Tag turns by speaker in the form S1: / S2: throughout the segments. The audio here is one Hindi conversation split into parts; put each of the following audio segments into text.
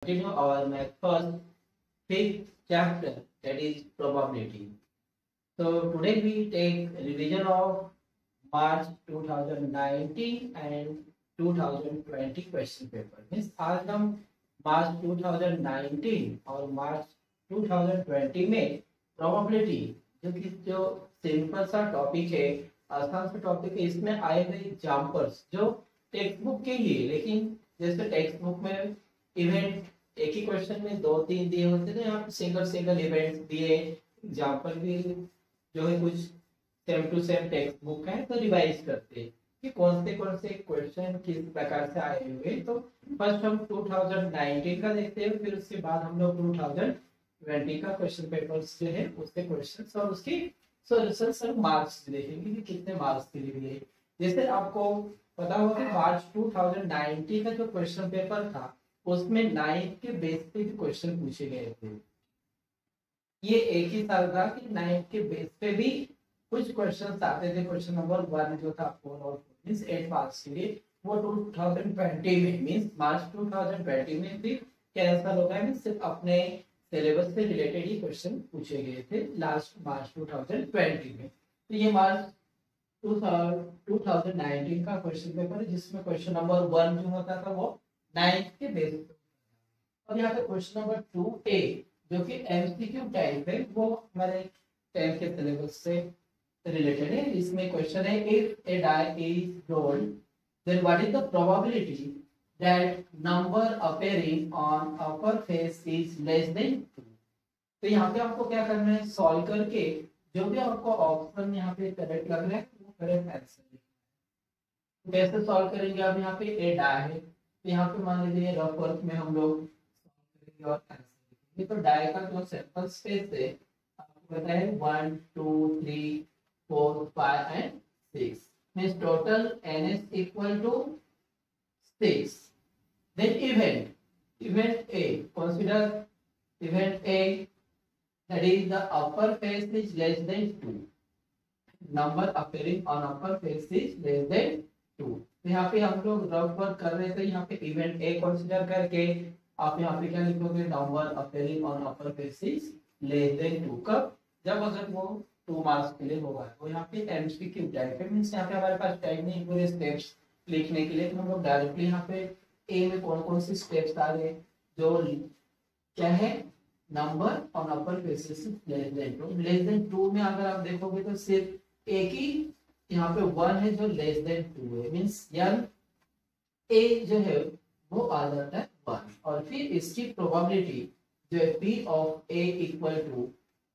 S1: Continue our math first fifth chapter, that is probability. So today we take revision of March 2019 and 2020 question paper. Means आज हम मार्च 2019 और मार्च 2020 में प्रोबेबिलिटी जो सिंपल सा टॉपिक है, आसान सा टॉपिक है, इसमें आए हुए एग्जाम्पल्स जो टेक्स्ट बुक के ही, लेकिन जैसे टेक्स्ट बुक में इवेंट एक ही क्वेश्चन में दो तीन दिए होते हैं, यहाँ पे सिंगल सिंगल इवेंट्स दिए, एग्जाम्पल भी जो है कुछ same to same text book है, तो रिवाइज करते हैं कि कौन से क्वेश्चन किस प्रकार से आए हुए। तो फर्स्ट हम 2019 का देखते हैं, फिर उसके बाद हम लोग 2020 का क्वेश्चन पेपर्स जो है उसके क्वेश्चन और उसकी सॉल्यूशन सर मार्क्स देखेंगे कि कितने मार्क्स के लिए। जैसे आपको पता होगा कि मार्च 2019 का जो क्वेश्चन पेपर था उसमें 9th के बेस पे भी क्वेश्चन पूछे गए थे। ये एक ही साल था कि 9th के बेस पे भी कुछ क्वेश्चन आते थे। क्वेश्चन नंबर 1 जो था 4 और 8 मार्क्स के लिए, वो 2020 में मींस मार्च 2020 में भी कैंसिल हो गया। मींस सिर्फ अपने सिलेबस से रिलेटेड ही क्वेश्चन पूछे गए थे लास्ट मार्च 2020 में। तो ये मार्च 2019 का क्वेश्चन पेपर है, जिसमें क्वेश्चन नंबर 1 जो होता था वो 9th के बेस पे। और यहाँ पे क्वेश्चन नंबर 2A जो कि एमसीक्यू टाइप है, वो हमारे 10th के सिलेबस से रिलेटेड है। इसमें क्वेश्चन है, if a die is rolled then what is the probability that number appearing on upper face is less than 2। तो यहाँ पे आपको क्या करना है, सॉल्व करके जो भी आपको ऑप्शन यहाँ पे करेक्ट लग रहा है वो करेक्ट आंसर। कैसे सॉल्व करेंगे, अब यहाँ पे ए डाई है, तो यहाँ पे मान लीजिए रफ वर्क में हम लोग करेंगे और आंसर लिखेंगे। तो डाई का जो सैंपल स्पेस है आपको पता है 1 2 3 4 5 and 6 means total ns equal to 6। Then event A, consider event A, that is the upper face is less than 2, number appearing on upper face is less than 2। तो यहाँ पे हम लोग रफ वर्क कर रहे थे, यहाँ पे इवेंट ए कंसीडर करके आप यहाँ पे क्या लिखोगे, number appearing on upper face is less than 2। कब, जब अगर वो 2 मार्क्स के लिए होगा। तो यहाँ पे एमसीक्यू टाइप है, मींस यहाँ पे हमारे पास टाइम नहीं पूरे स्टेप्स लिखने के लिए, तो हम लोग डायरेक्टली यहाँ पे ए में कौन कौन सी स्टेप्स आ गए, जो क्या है, number on upper face is less than 2। Less than 2 में अगर आप देखोगे तो सिर्फ एक ही यहाँ पे 1 है जो लेस देन 2 है, मींस यार ए जो है वो आ जाता है 1। और फिर इसकी प्रोबेबिलिटी जो है P of A equal to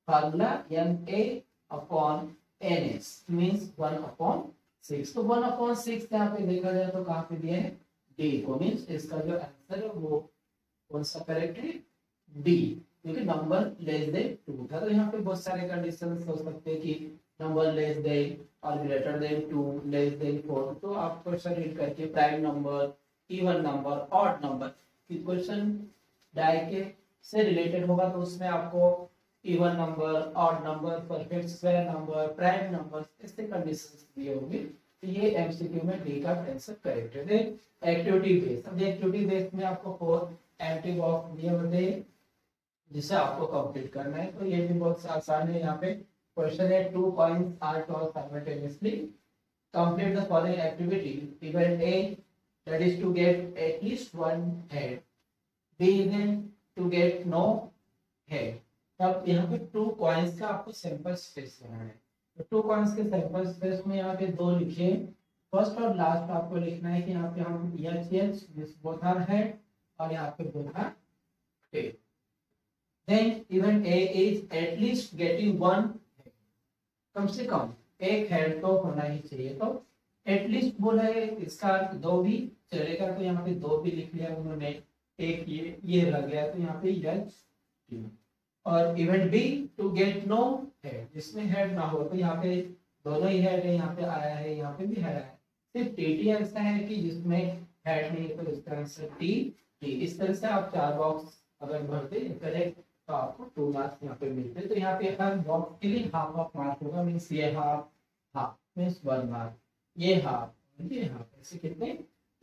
S1: formula NA upon NS means 1/6। तो 1/6 यहाँ पे देखा जाए तो कहाँ पे दिया है, D को, मींस इसका जो आंसर है वो कौन सा करेक्ट है, D, क्योंकि नंबर लेस देन 2 था। तो यहाँ पे बहुत सारे कंडीशंस हो सकते हैं कि नंबर लेस देन और ग्रेटर देन 2, लेस देन 4। तो आप क्वेश्चन रीड करके prime number, even number, odd number, question die के से रिलेटेड होगा तो उसमें आपको even number, odd number, perfect square number, prime number, ऐसे कंडीशंस दिए होंगे। तो ये एमसीक्यू में डी का आंसर करेक्ट है। एक्टिविटी बेस्ड, अब एक्टिविटी बेस्ड में आपको 4 एम्प्टी बॉक्स दिए होते हैं जिसे आपको कंप्लीट करना है। तो ये भी बहुत आसान है। यहाँ पे क्वेश्चन है, 2 coins are tossed simultaneously, complete the following activity, event A, that is to get at least 1 head, B is to get no head। अब यहाँ पे 2 coins का आपको सैंपल स्पेस बनाना है। तो 2 coins के सैंपल स्पेस में यहाँ पे 2 लिखे, फर्स्ट और लास्ट आपको लिखना है कि यहाँ पे हम दिस बोथ आर हेड और यहाँ पे both are tail. Then event A is at least getting 1, कम से कम एक हेड तो होना ही चाहिए। तो एटलीस्ट बोला है, इसका 2 भी चलेगा, तो यहाँ पे 2 भी लिख लिया उन्होंने, एक ये लग गया, तो यहाँ पे यस। और event B to get no head, जिसमें हेड ना हो, तो यहाँ पे दोनों ही हेड है, यहाँ पे आया है, यहाँ पे भी हेड आया है। सिर्फ टी ऐसा है कि जिसमें हेड नहीं है, तो इसका आंसर टी। इस तरह से आप 4 बॉक्स अगर भरते करेक्ट तो आपको 2 मार्क्स यहाँ पे मिलते हैं। तो यहाँ पे हर बॉक्स के लिए हाफ ऑफ मार्क होगा, मीन्स ये हाफ मीन्स 1 मार्क, ये हाफ, ऐसे कितने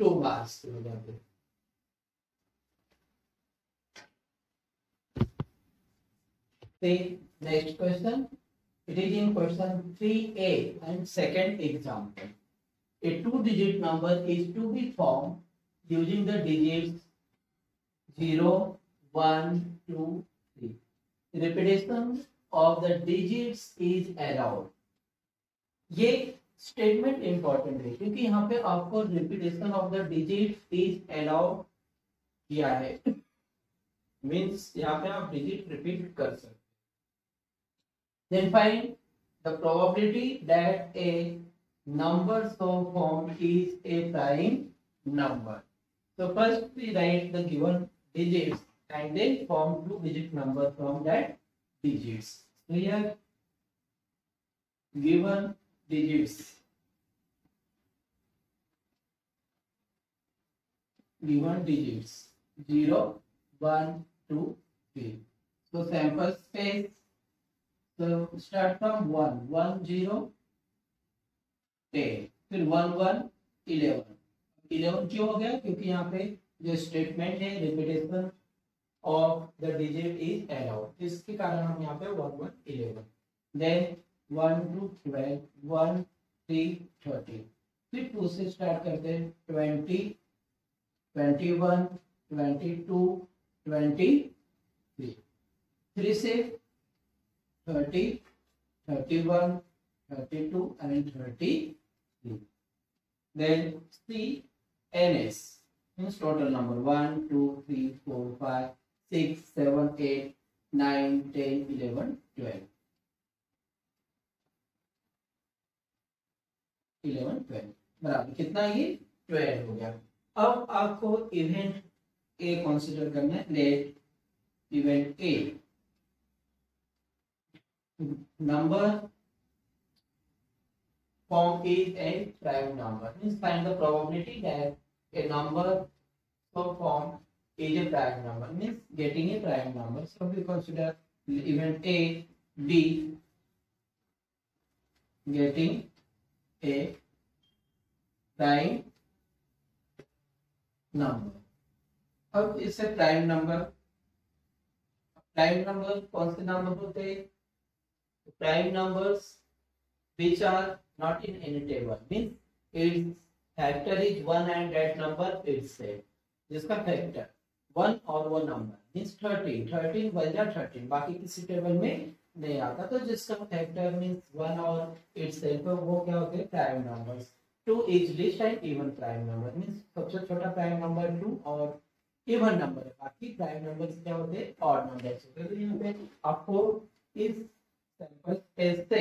S1: 2 मार्क्स हो जाते हैं। See next question. It is in question 3A and second example. A two-digit number is to be formed using the digits 0, 1, 2, 3. Repetition of the digits is allowed. ये स्टेटमेंट इंपॉर्टेंट है क्योंकि यहाँ पे आपको repetition of the digit is allowed किया है, मींस यहाँ पे आप डिजिट रिपीट कर सकते. Then find the probability that a number so formed is a prime number. So first we write the given digits and then form two-digit number from that digits. So here given digits, given digits 0, 1, 2, 3. So sample space. So start from 1, 1, 0, 10, फिर 1, 1, 11. 11 क्यों हो गया? क्योंकि यहाँ पे जो स्टेटमेंट है repetition of the digit is allowed, इसके कारण हम यहाँ पे 1, 1, 11. देन 1, 2, 12, 1, 3, 30. फिर 2 से स्टार्ट करते हैं 20, 21, 22, 23. 3 से 30, 31, 32 and 33. Then C NS means total number 1, 2, 3, 4, 5, 6, 7, 8, 9, 10, 11, 12. 11, 12 बराबर कितना? ये 12 हो गया. अब आपको इवेंट ए कंसीडर करना है. Let event A number form is a prime number, means find the probability that a number so formed is a prime number, means getting a prime number. So we consider event A, B getting a prime number. अब इससे प्राइम नंबर कौन से नंबर होते हैं? Prime numbers which are not in any table, means its factor is 1 and that number itself. जिसका फैक्टर 1 और वो नंबर मींस 13 बन जा 13, बाकी किसी टेबल में नहीं आता. तो जिसका फैक्टर मींस 1 और itself वो क्या होते हैं? Prime numbers. 2 is least and even prime number, means सबसे छोटा प्राइम नंबर 2 और इवन नंबर है, बाकी प्राइम नंबर्स क्या होते हैं? ऑड नंबर्स होते हैं. तो यहाँ पे आपको इस ऐसे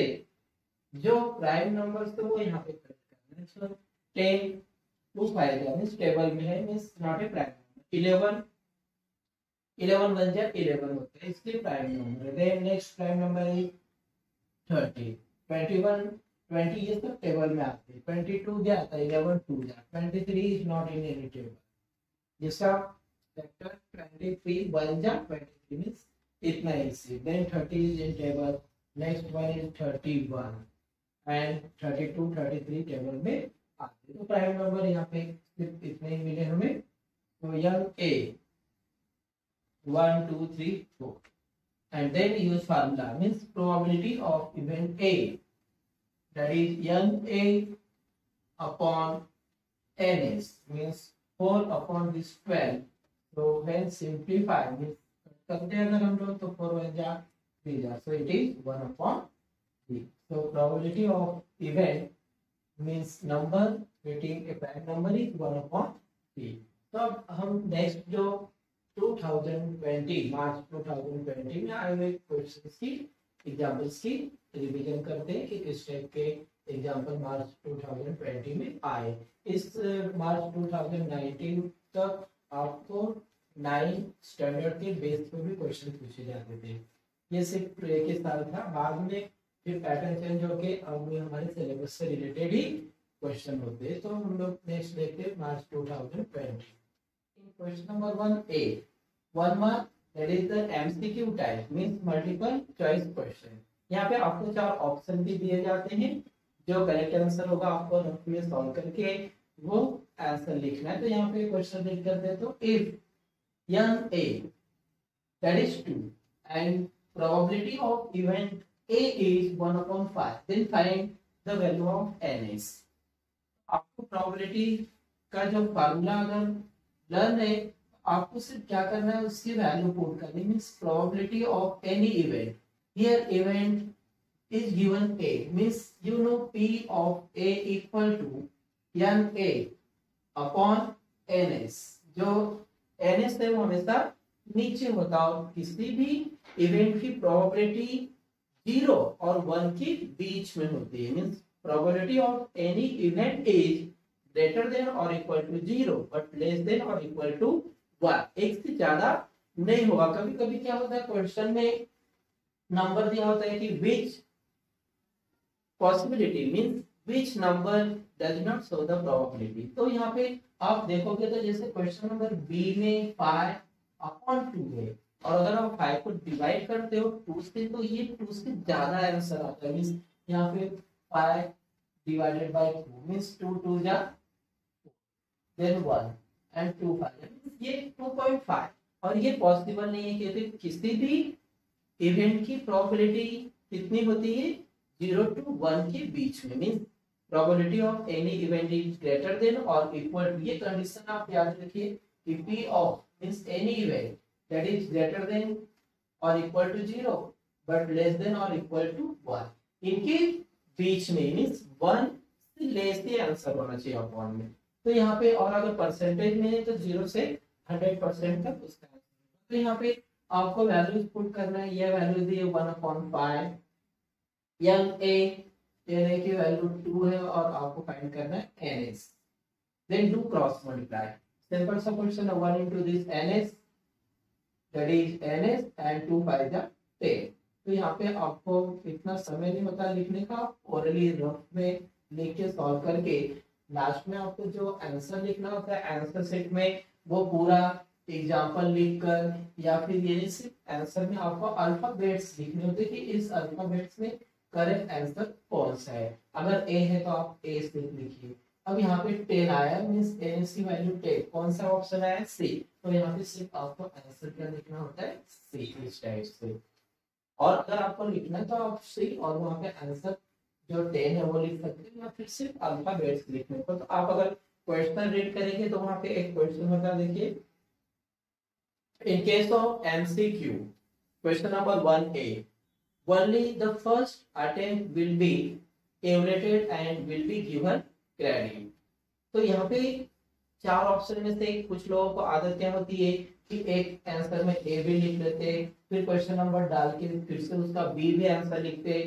S1: जो प्राइम नंबर्स थे वो यहाँ पे करना है. सो 10 2 पाएगा मींस टेबल में है, means not a prime number. 11 बन जाए 11 होते हैं, इसलिए प्राइम नंबर है. देन नेक्स्ट प्राइम नंबर है 30, 21, 20 ये सब टेबल में आते हैं. 22 क्या आता है? 11 2 जा. 23 is not in any table, जिसका फैक्टर 23 बन जा 23 मींस इतना easy. Then 30 is in table. Next one is 31 and 32, 33 table में आते. तो प्राइम नंबर यहाँ पे सिर्फ इतने ही मिले हमें. तो young A 1, 2, 3, 4 and then use formula means probability of event A, that is young A upon NS means 4 upon this 12. तो व्हेन सिंप्लीफाई मींस करते हैं अगर हम लोग तो 4 बन जा 3 जा. So it is 1 upon 3. So probability of event means number getting a prime number is 1 upon 3. तो अब हम नेक्स्ट जो 2020 मार्च 2020 में आए हुए क्वेश्चंस की एग्जांपल्स की रिवीजन करते हैं कि किस टाइप के एग्जांपल मार्च 2020 में आए. इस मार्च 2019 तक आपको 9 स्टैंडर्ड के बेस पे भी क्वेश्चन पूछे जाते थे. ये सिर्फ एक ही साल था, बाद में फिर पैटर्न चेंज होके अब हमारे सिलेबस से रिलेटेड ही क्वेश्चन होते हैं. तो हम लोग नेक्स्ट देखते हैं मार्च 2020. Question number 1A 1 mark, that is the MCQ type means multiple choice question. यहाँ पे आपको 4 ऑप्शन भी दिए जाते हैं, जो करेक्ट आंसर होगा आपको रफ में सॉल्व करके वो आंसर लिखना है. तो यहाँ पे क्वेश्चन रीड करते हैं. तो if young A that is 2 and probability of event A is 1/5, then find the value of NS। आपको probability का जो फार्मूला अगर लर्न है, आपको सिर्फ क्या करना है, उसकी वैल्यू पुट करनी, means probability of any event। here event is given A, means you know P of A equal to NA upon NS। जो NS है वो हमेशा नीचे होता है और किसी भी इवेंट की प्रोबेबिलिटी 0 और 1 के बीच में होती है। Means probability of any event is greater than और equal to 0 but less than और इक्वल टू 1। एक से ज्यादा नहीं होगा। कभी कभी क्या होता है, क्वेश्चन में नंबर दिया होता है कि which possibility means which number does not show the probability. तो यहाँ पे आप देखोगे तो जैसे क्वेश्चन नंबर बी में 5/2 है और अगर आप 5 को डिवाइड करते हो 2 से तो ये 2 से ज्यादा आंसर आता है। मींस यहाँ पे 5 डिवाइडेड बाय 2 मींस 2 2 जा देन 1 एंड 2 5 ये 2.5 और ये पॉसिबल नहीं है कि किसी भी इवेंट की प्रोबेबिलिटी कितनी होती है 0 to 1 के बीच में। Means probability of any event is greater than और इक्वल टू, ये कंडीशन आप याद रखिए कि P of means any event that is greater than और equal to 0 but less than और इक्वल टू 1, इनके बीच में मींस 1 से लेस ही आंसर होना चाहिए अपॉन में। तो यहाँ पे और अगर परसेंटेज में है तो 0 से 100% तक उसका आंसर। तो यहाँ पे आपको वैल्यूज पुट करना है। ये वैल्यू दी है 1/5, NA की वैल्यू 2 है और आपको फाइंड करना है NS। Then do cross multiply. Simple सा क्वेश्चन है 1 into this NS that is NS and 2 5 जा 10। तो यहाँ पे आपको इतना समय नहीं होता लिखने का, ओरली रफ में लिख के सॉल्व करके लास्ट में आपको जो आंसर लिखना होता है आंसर सेट में वो पूरा एग्जांपल लिखकर या फिर ये सिर्फ आंसर में आपको अल्फाबेट्स लिखने होते हैं कि इस अल्फाबेट्स में करेक्ट आंसर कौन सा है। अगर ए है तो आप ए से लिखिए। अब यहाँ पे 10 आया मींस एनएस की वैल्यू 10, कौन सा ऑप्शन आया सी। तो यहाँ पे सिर्फ आपको आंसर क्या लिखना होता है सी इस टाइप से। और अगर आपको लिखना है तो आप सी और वहाँ पे आंसर जो 10 है वो लिख सकते हैं या फिर सिर्फ अल्फाबेट्स लिखने को। तो आप अगर क्वेश्चन रीड करेंगे तो वहाँ पे एक क्वेश्चन होता है, देखिए in case of MCQ question number 1A only the first attempt will be evaluated and will be given credit। तो यहाँ पे 4 ऑप्शन में से कुछ लोगों को आदत क्या होती है कि एक आंसर में ए भी लिख लेते, फिर क्वेश्चन नंबर डाल के फिर से उसका बी भी आंसर लिखते,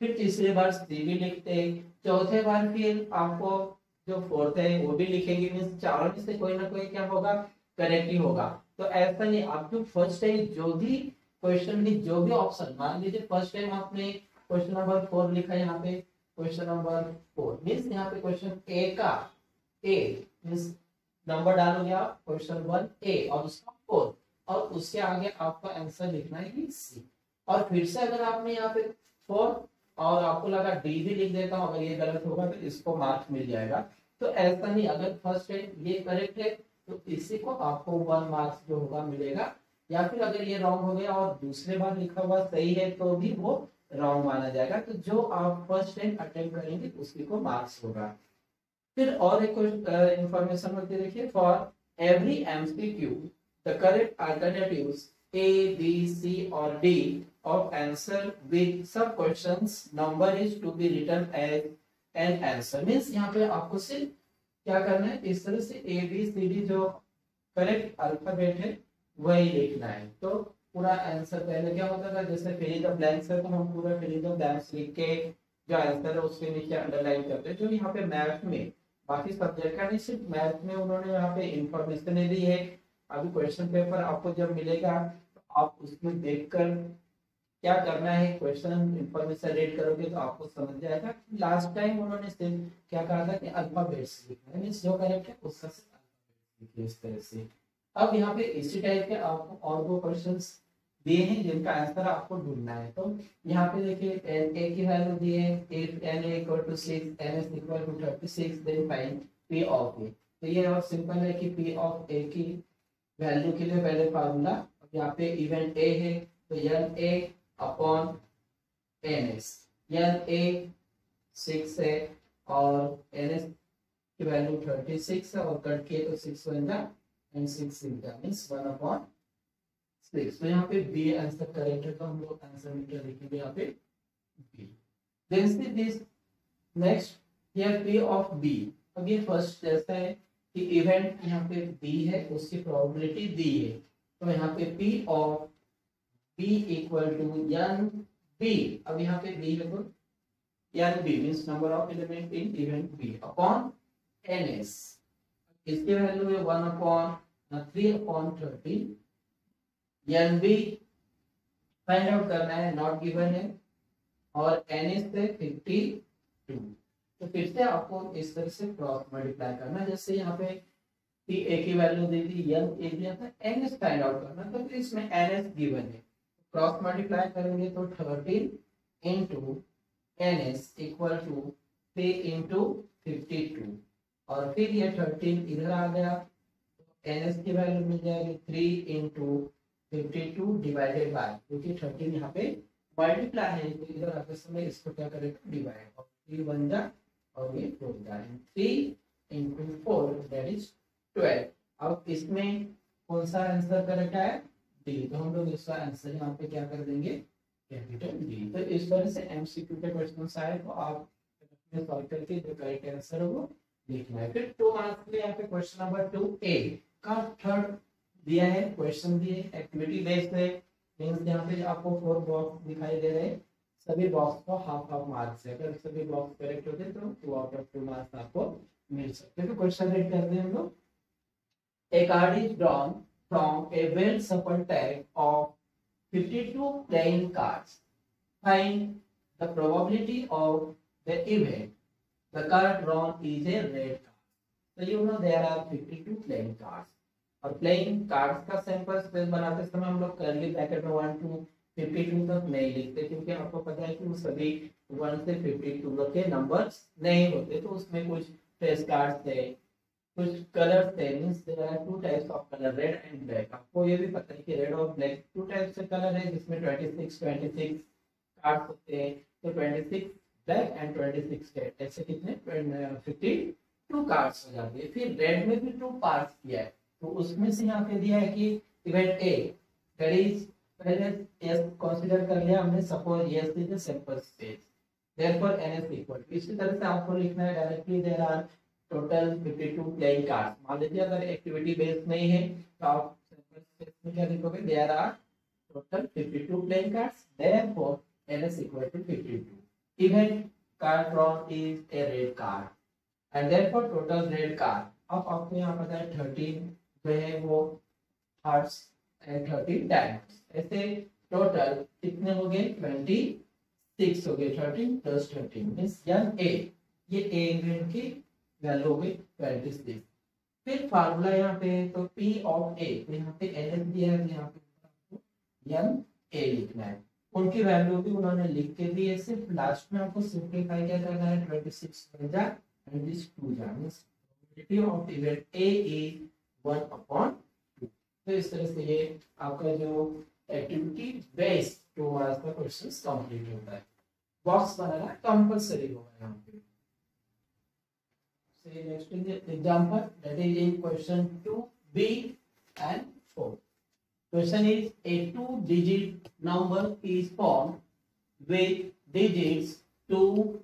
S1: फिर तीसरी बार सी भी लिखते, चौथे बार फिर आपको जो फोर्थ है वो भी लिखेंगे। मींस चारों में से कोई ना कोई क्या होगा करेक्ट ही होगा। तो ऐसा नहीं, आप जो फर्स्ट टाइम जो भी क्वेश्चन में जो भी ऑप्शन, मान लीजिए फर्स्ट टाइम आपने क्वेश्चन नंबर 4 लिखा, यहाँ पे क्वेश्चन नंबर 4 मींस यहाँ पे क्वेश्चन ए का ए मींस नंबर डालोगे आप क्वेश्चन 1 ए और उसका 4 और उसके आगे आपको आंसर लिखना है सी। और फिर से अगर आपने यहाँ पे 4 और आपको लगा डी भी लिख देता हूँ, अगर ये गलत होगा तो इसको मार्क्स मिल जाएगा। तो ऐसा नहीं, अगर फर्स्ट टाइम ये करेक्ट है तो इसी को आपको 1 मार्क्स जो होगा मिलेगा, या फिर अगर ये रॉन्ग हो गया और दूसरे बार लिखा हुआ सही है तो भी वो रॉन्ग माना जाएगा। तो जो आप फर्स्ट टाइम अटेम्प्ट करेंगे उसी को मार्क्स होगा। फिर और एक इंफॉर्मेशन होती है, देखिए for every MCQ the correct alternatives A B C और D of answer with sub questions number is to be written as an answer. Means यहाँ पे आपको सिर्फ क्या करना है, इस तरह से ए बी सी डी जो करेक्ट अल्फाबेट है वही लिखना है। तो पूरा आंसर पहले क्या होता था, जैसे फिल इन द ब्लैंक्स है तो हम पूरा फिल इन द ब्लैंक्स लिख के जो आंसर है उसके नीचे अंडरलाइन करते हैं। जो यहाँ पे मैथ में, बाकी सब्जेक्ट का नहीं सिर्फ मैथ में उन्होंने यहाँ पे इंफॉर्मेशन दी है। अभी क्वेश्चन पेपर आपको जब मिलेगा तो आप उसमें देखकर क्या करना है, क्वेश्चन इंफॉर्मेशन रीड करोगे तो आपको समझ जाएगा। लास्ट टाइम उन्होंने सिर्फ क्या कहा था कि अल्फाबेट्स लिखना है, मींस जो करेक्ट है उसका सिर्फ अल्फाबेट्स लिखिए इस तरह से। अब यहाँ पे इसी टाइप के आपको और 2 क्वेश्चंस दिए हैं जिनका आंसर आपको ढूंढना है। तो यहाँ पे देखिए ए की वैल्यू दी है, if n equal to 6 ns equal to 36 then find p of a। तो ये और सिंपल है कि p ऑफ a की वैल्यू के लिए पहले फार्मूला, अब यहाँ पे इवेंट a है तो n a upon N S. N A 6 है और एन एस की वैल्यू 36 है और कट किए तो 6 वन जा एंड 6 इन जा मींस 1 अपॉन 6। तो यहाँ पे बी आंसर करेक्ट है, तो हम लोग आंसर मीटर लिखेंगे यहाँ पे B. Then see this next here P of B. अब ये फर्स्ट जैसा है कि इवेंट यहाँ पे बी है, उसकी प्रोबेबिलिटी दी है, तो यहाँ पे P of B equal to N B. अब यहाँ पे बी है तो N B means number of element in event B upon N S. इसकी वैल्यू है 1 अपॉन 3 अपॉन 30। एन बी फाइंड आउट करना है, नॉट गिवन है, और एन एस से 52। तो फिर से आपको इस तरह से क्रॉस मल्टीप्लाई करना है। जैसे यहाँ पे पी ए की वैल्यू दी थी, एन ए दिया था, एन एस फाइंड आउट करना, तो फिर इसमें एन एस गिवन है, क्रॉस मल्टीप्लाई करेंगे तो 13 into N S equal to 3 into 52, और फिर ये 13 इधर आ गया, एन एस की वैल्यू मिल जाएगी 3 इंटू 52 डिवाइडेड बाय, क्योंकि 13 यहाँ पे मल्टीप्लाई है तो इधर आते समय इसको क्या करेगा डिवाइड, और 3 बन जा और ये 4 जाए, 3 इंटू 4 दैट इज 12। अब इसमें कौन सा आंसर करेक्ट है डी, तो हम लोग इसका आंसर यहाँ पे क्या कर देंगे कैपिटल डी। तो इस तरह से एमसीक्यू के क्वेश्चन आए तो आप सॉल्व करके जो करेक्ट आंसर है वो लिखना है। फिर 2 मार्क्स के लिए यहाँ पे क्वेश्चन नंबर 2A का थर्ड दिया है, क्वेश्चन दिए एक्टिविटी बेस्ड है, मींस यहाँ पे आपको 4 बॉक्स दिखाई दे रहे हैं, सभी बॉक्स को हाफ हाफ मार्क्स है, अगर सभी बॉक्स करेक्ट होते तो 2 आउट ऑफ 2 मार्क्स आपको मिल सकते हैं। तो क्वेश्चन रीड करते हैं हम लोग। A card is drawn from a well shuffled deck of 52 playing cards. Find the probability of the event. The card drawn is a red card. So you know there are 52 playing cards. और प्लेइंग कार्ड्स का सैंपल स्पेस बनाते समय हम लोग कर्ली ब्रैकेट में 1 to 52 तक नहीं लिखते, क्योंकि आपको पता है कि वो सभी 1 से 52 तक के नंबर्स नहीं होते, तो उसमें कुछ फेस कार्ड्स थे, कुछ कलर्स थे, means there are 2 types of colour, red and black. आपको ये भी पता है कि रेड और ब्लैक 2 टाइप्स से कलर है, जिसमें 26 कार्ड्स होते हैं, तो 26 ब्लैक एंड 26 रेड, ऐसे कितने 52 कार्ड्स हो जाते हैं। फिर रेड में भी 2 पार्ट्स किया है, तो उसमें से यहाँ पे दिया है कि इवेंट ए दैट इज पहले एस कंसीडर कर लिया हमने, suppose S is the sample space, therefore NS equal, इसी तरह से आपको लिखना है directly there are total 52 playing cards. मान लीजिए अगर एक्टिविटी बेस्ड नहीं है तो आप सैंपल स्पेस में क्या लिखोगे, there are total 52 playing cards, therefore NS equal to 52। Event card drawn is a red card and therefore total red card. अब आपको यहाँ पता है 13 जो है वो हार्ट्स एंड 13 डायमंड्स, ऐसे टोटल कितने हो गए 26 हो गए, 13 प्लस 13 मींस एन ए, ये ए इवेंट की वैल्यू हो गई 26। फिर फार्मूला यहाँ पे तो पी ऑफ ए, तो यहाँ पे एन एस दिया है, यहाँ पे एन ए लिखना है, उनकी वैल्यू भी उन्होंने लिख के दी है, सिर्फ लास्ट में आपको सिंपलीफाई क्या करना है, 26 बन जा एंड दिस 2 जा, means probability of event A is 1 upon 2। तो इस तरह से ये आपका जो एक्टिविटी बेस्ड 2 मार्क्स का क्वेश्चन कंप्लीट होता है। बॉक्स बनाना कंपलसरी होगा यहाँ पे। Say next is the example that is in question 2B and 4. Question is a 2-digit number is formed with digits 2,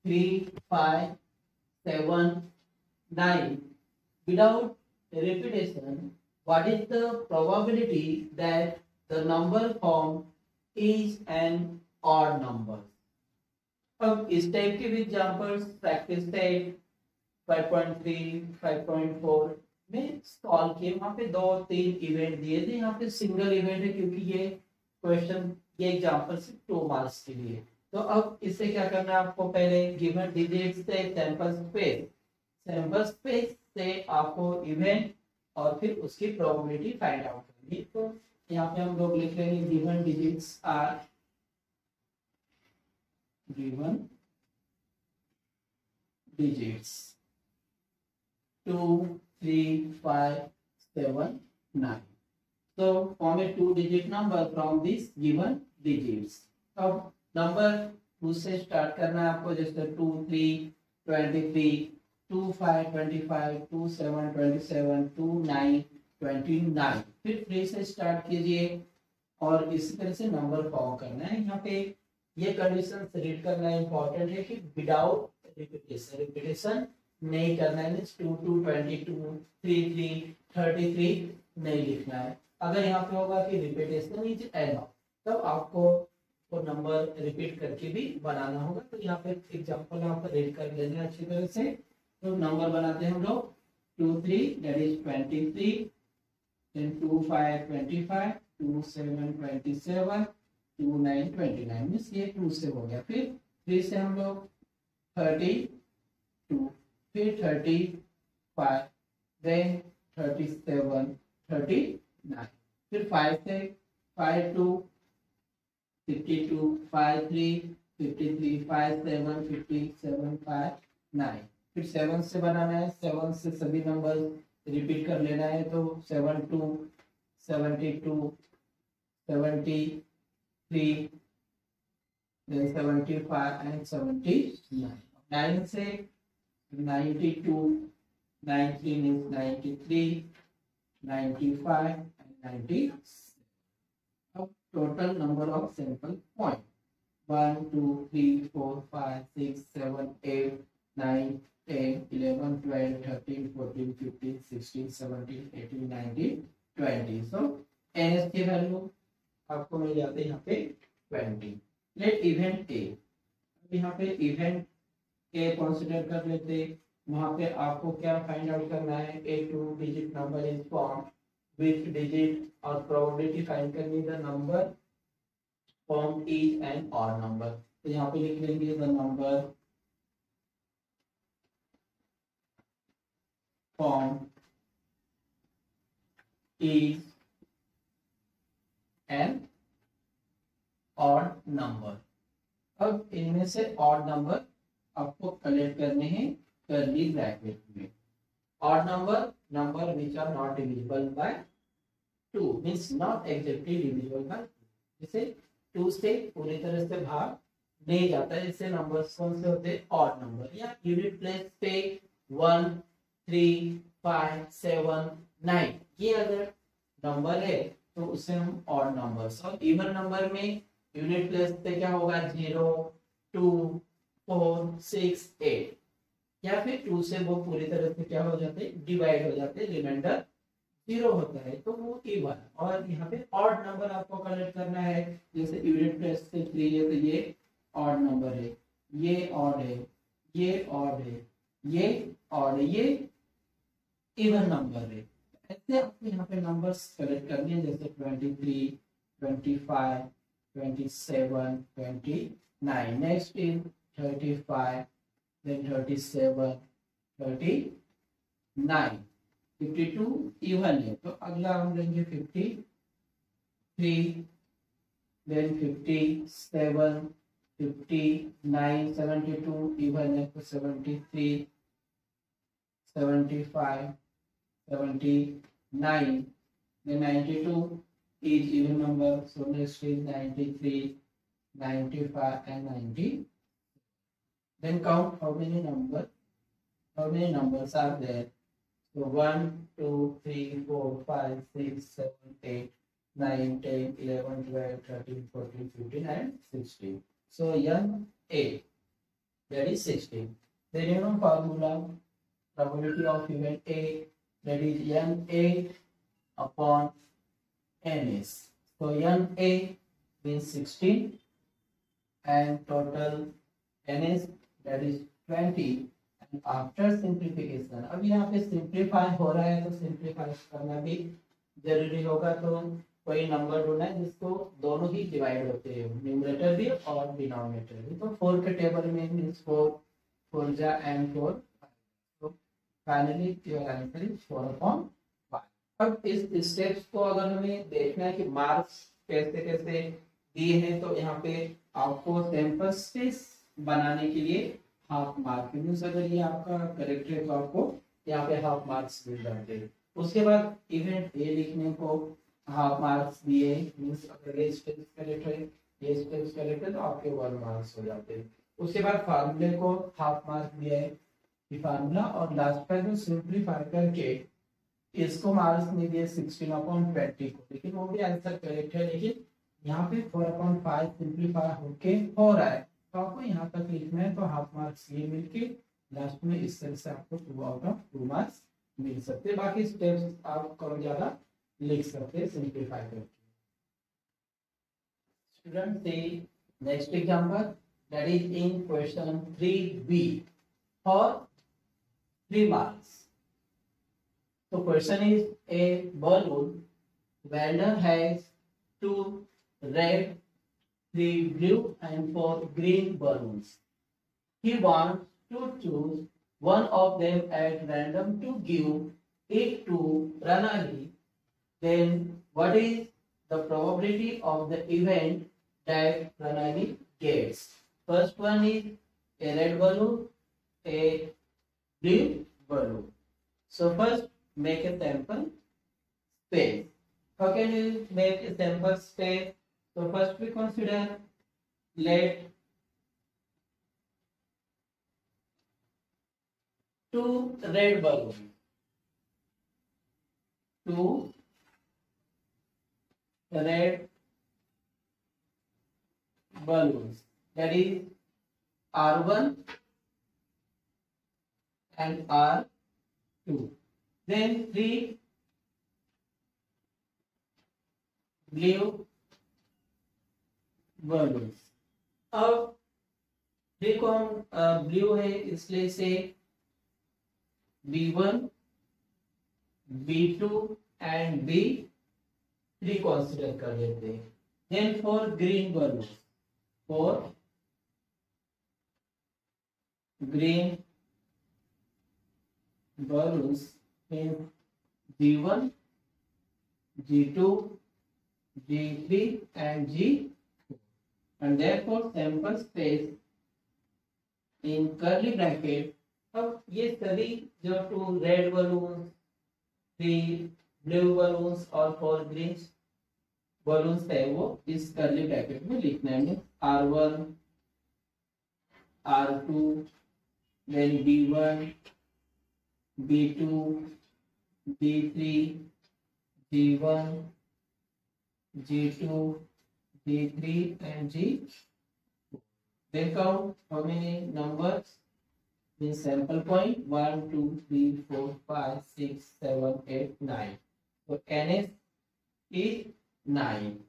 S1: 3, 5, 7, 9 without repetition. What is the probability that the number formed is an odd number? अब इस टाइप के एग्जांपल्स प्रैक्टिस सेट 5.3 5.4 में सॉल्व किए, वहां पे 2-3 इवेंट दिए थे, यहाँ पे सिंगल इवेंट है क्योंकि ये क्वेश्चन ये एग्जांपल सिर्फ 2 मार्क्स के लिए। तो अब इससे क्या करना है आपको, पहले गिवन डिजिट्स से सैंपल स्पेस से आपको इवेंट और फिर उसकी प्रोबेबिलिटी फाइंड आउट करनी। तो यहाँ पे हम लोग लिख लेंगे given digits are given digits 2, 3, 5, 7, 9। So form a 2-digit number from this given digits. अब नंबर 2 से स्टार्ट करना है आपको, जैसे 2 3 23, 2 5 25, 2 7 27, 2 9 29। फिर 3 से स्टार्ट कीजिए और इसी तरह से नंबर फॉर्म करना है। यहाँ पे ये कंडीशन रीड करना इंपॉर्टेंट है कि विदाउट रिपीटेशन, रिपीटेशन नहीं करना है। 2 2 22 3 3 33 नहीं लिखना है। अगर यहाँ पे होगा कि रिपीटेशन इज अलाउड, तब आपको वो नंबर रिपीट करके भी बनाना होगा। तो यहाँ पे एग्जांपल आप रीड कर लेना है अच्छी तरह से। तो नंबर बनाते हैं हम लोग 2 3 दैट इज 23, then 2 5 25, 2 7 27, 2 9 29 मींस ये 2 से हो गया। फिर 3 से हम लोग 32, फिर 35, then 37 39, फिर 5 से 52 52 53 53 57 57 59, फिर 7 से बनाना है। 7 से सभी नंबर रिपीट कर लेना है। तो 72 72 73 then 75 and 79। 9 से 92 93 means 93 95 and 96। अब total number of sample point 1 2 3 4 5 6 7 8 9 10 11 12 13 14 15 16 17 18 19 20। So NS की वैल्यू आपको मिल जाते हैं यहाँ पे 20। लेट इवेंट ए, यहाँ पे इवेंट ए कंसीडर कर लेते। वहां पे आपको क्या फाइंड आउट करना है, A 2 digit number is form which digit और प्रोबेबिलिटी फाइंड करनी है। The number form is an odd number. तो यहाँ पे लिख लेंगे the number form is an odd number. अब इनमें से ऑड नंबर आपको कलेक्ट करने हैं कर्ली ब्रैकेट में। Odd number, number which are not divisible by 2 means not exactly divisible by 2। जैसे 2 से पूरी तरह से भाग नहीं जाता है, इससे नंबर्स कौन से होते हैं, ऑड नंबर। या यूनिट प्लेस पे 1 3 5 7 9 ये अगर नंबर है तो उसे हम ऑड नंबर्स। और इवन नंबर में यूनिट प्लेस पे क्या होगा, 0 2 4 6 8। या फिर 2 से वो पूरी तरह से क्या हो जाते हैं, डिवाइड हो जाते हैं, रिमाइंडर 0 होता है तो वो इवन। और यहाँ पे ऑड नंबर आपको कलेक्ट करना है। जैसे यूनिट प्लेस से 3 है तो ये ऑड नंबर है, ये ऑड है, ये ऑड है, ये ऑड है, ये इवन नंबर है। ऐसे आपको यहाँ पे नंबर्स कलेक्ट करने हैं। जैसे 23 25 27 29। नेक्स्ट इज 35 then 37 39 52 इवन है। तो अगला हम लेंगे 53 then 57 59 72 इवन है। तो 73 75 79 then 92 is even number. So next is 93 95 and 90। Then count how many numbers are there. So 1 2 3 4 5 6 7 8 9 10 11 12 13 14 15 and 16। So n8 that is 16। Then you know formula, probability of event A, that is n8 upon ns। So na means 16 and total ns that is 20। and after simplification, अब यहाँ पे सिंप्लीफाई हो रहा है तो सिंप्लीफाई करना भी जरूरी होगा। तो कोई नंबर ढूंढना है जिसको दोनों ही डिवाइड होते हैं, न्यूमरेटर भी और डिनोमिनेटर भी। तो 4 के टेबल में मींस 4 4 जा एंड 4। तो फाइनली योर आंसर इज 4/5। अब इस स्टेप्स को अगर हमें देखना है कि मार्क्स कैसे कैसे दिए हैं, तो यहाँ पे आपको सैंपल स्पेस बनाने के लिए हाफ मार्क मीन्स अगर ये आपका करेक्ट है तो आपको यहाँ पे हाफ मार्क्स मिल जाते हैं। उसके बाद इवेंट ए लिखने को हाफ मार्क्स दिए मीन्स अगर ये स्टेप्स करेक्ट है ये स्टेप्स कर लेते हैं तो आपके 1 मार्क्स हो जाते हैं। उसके बाद फार्मूले को हाफ मार्क दिया है कि फार्मूला, और लास्ट का जो सिंप्लीफाई करके इसको मार्क्स नहीं दिए 16/20 को, लेकिन वो भी आंसर करेक्ट है। लेकिन यहाँ पे 4/5 सिंप्लीफाई होके हो रहा है, तो आपको यहाँ तक लिखना है, तो हाफ मार्क्स ये मिलके लास्ट में इस तरह से आपको 2/2 मार्क्स मिल सकते हैं। बाकी स्टेप्स आप कम ज्यादा लिख सकते हैं सिंप्लीफाई करके। स्टूडेंट से next example, that is in question 3b for 3 marks. So question is a balloon. Vendor has 2 red, 3 blue and 4 green balloons. He wants to choose one of them at random to give it to Pranali. Then what is the probability of the event that Pranali gets? First one is a red balloon, a blue balloon. So first make a sample space. How can you make a sample space? So first we consider, let 2 red balloons, 2 red balloons, that is R1 and R2. Then 3 blue balloons. अब 3 कौन ब्लू है, इसलिए से B1, B2 and B3 consider कर लेते हैं। Then 4 green balloons, 4 green balloons in G1, G2, G3 and G4, and therefore sample space in curly bracket. अब ये सभी जो 2 रेड बलून, 3 ब्लू बलून्स और 4 ग्रीन बलून्स है वो इस कर्ली ब्रैकेट में लिखना है। R1, R2, then B1, B2, B3, G1, G2, G3 and G4. Then count how many numbers in sample point, 1, 2, 3, 4, 5, 6, 7, 8, 9. So NS is 9.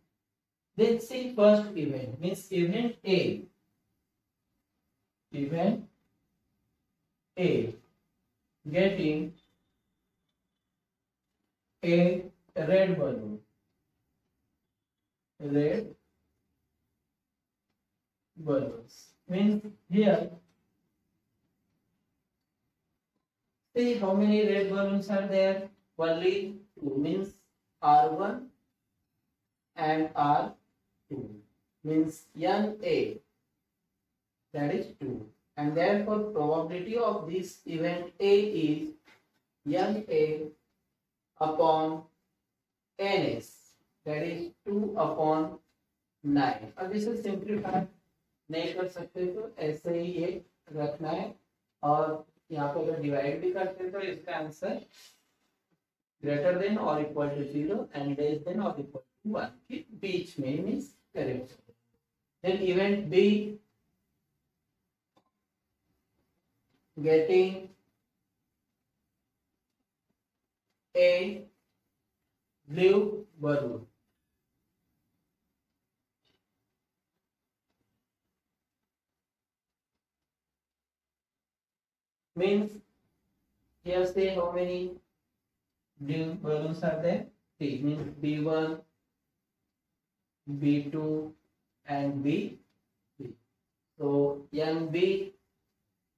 S1: Then see first event, means event A. Event A getting a red balloon. Red balloons means here see how many red balloons are there. Only 2, means R1 and R2, means NA, that is 2, and therefore probability of this event A is NA upon NS, that is 2/9. अब इसे सिंप्लीफाई नहीं कर सकते तो ऐसे ही ये रखना है, और यहाँ पे अगर डिवाइड भी करते तो इसका आंसर ग्रेटर देन और equal to 0 and less than और इक्वल टू 1 के बीच में means correct. Then event B getting a blue balloon, means here say how many blue balloons are there? 3, means B1, B2 and B3. So NB,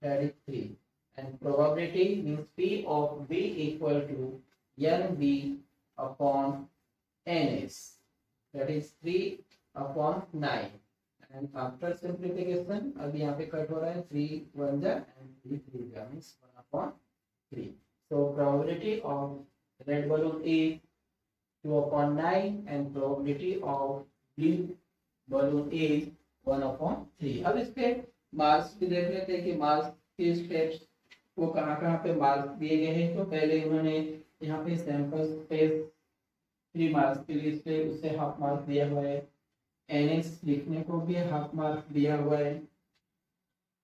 S1: that is 3, and probability means P of B equal to NB upon NS, that is 3/9. and after simplification अभी यहाँ पे कट हो रहा है 3 1 जा and 3 3 जा, means 1/3. So probability of red balloon is 2/9 and probability of blue balloon is 1/3। अब इस पे मार्क्स भी देख लेते हैं कि मार्क्स के स्टेप्स को कहाँ पे मार्क्स दिए गए हैं। तो पहले उन्होंने यहाँ पे सैंपल स्पेस 3 मार्क्स के लिए इस पे उसे हाफ मार्क दिया हुआ है। एनएस लिखने को भी हाफ मार्क दिया हुआ है।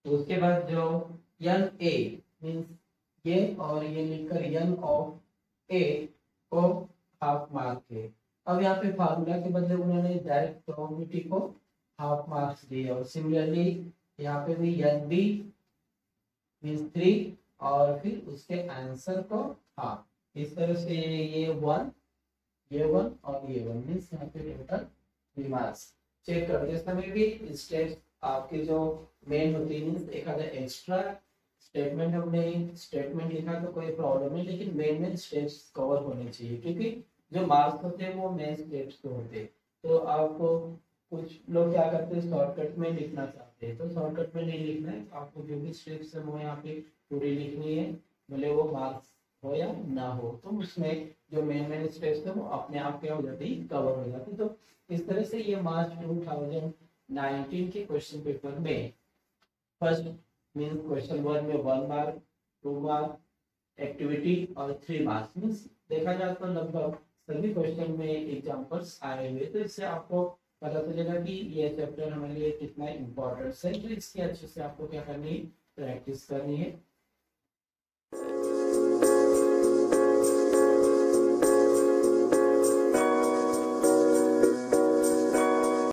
S1: तो उसके बाद जो यन ए मीन्स ये और ये लिखकर यन ऑफ ए को हाफ मार्क है। अब यहाँ पे फार्मूला के बदले उन्होंने डायरेक्ट प्रोबेबिलिटी को हाफ मार्क्स दिए। और सिमिलरली यहाँ पे भी यन बी मीन्स 3 और फिर उसके आंसर को हाफ। इस तरह से ये 1 और ये 1 मीन्स यहाँ पे टोटल 3 मार्क्स। चेक करते समय भी स्टेप्स आपके जो मेन होती है, एखादा एक्स्ट्रा स्टेटमेंट हमने स्टेटमेंट लिखा तो कोई प्रॉब्लम नहीं, लेकिन मेन स्टेप्स कवर होने चाहिए, क्योंकि जो मार्क्स होते हैं वो मेन स्टेप्स के होते हैं। तो आपको कुछ लोग क्या करते हैं शॉर्टकट में लिखना चाहते हैं, तो शॉर्टकट में नहीं लिखना है, आपको जो भी स्टेप्स है वो यहाँ पे पूरी लिखनी है, भले वो मार्क्स हो या ना हो। तो उसमें जो मेन स्टेप्स है वो अपने आप क्या हो जाती है, कवर हो जाती है। तो इस तरह से ये मार्च 2019 के क्वेश्चन पेपर में फर्स्ट मीन क्वेश्चन 1 में 1 मार्क, 2 मार्क एक्टिविटी और 3 मार्क्स मीन्स देखा जाए तो लगभग सभी क्वेश्चन में एग्जांपल्स आए हुए। तो इससे आपको पता चलेगा कि ये चैप्टर हमारे लिए कितना इम्पोर्टेंट है। तो इसकी अच्छे से आपको क्या करनी है, प्रैक्टिस करनी है।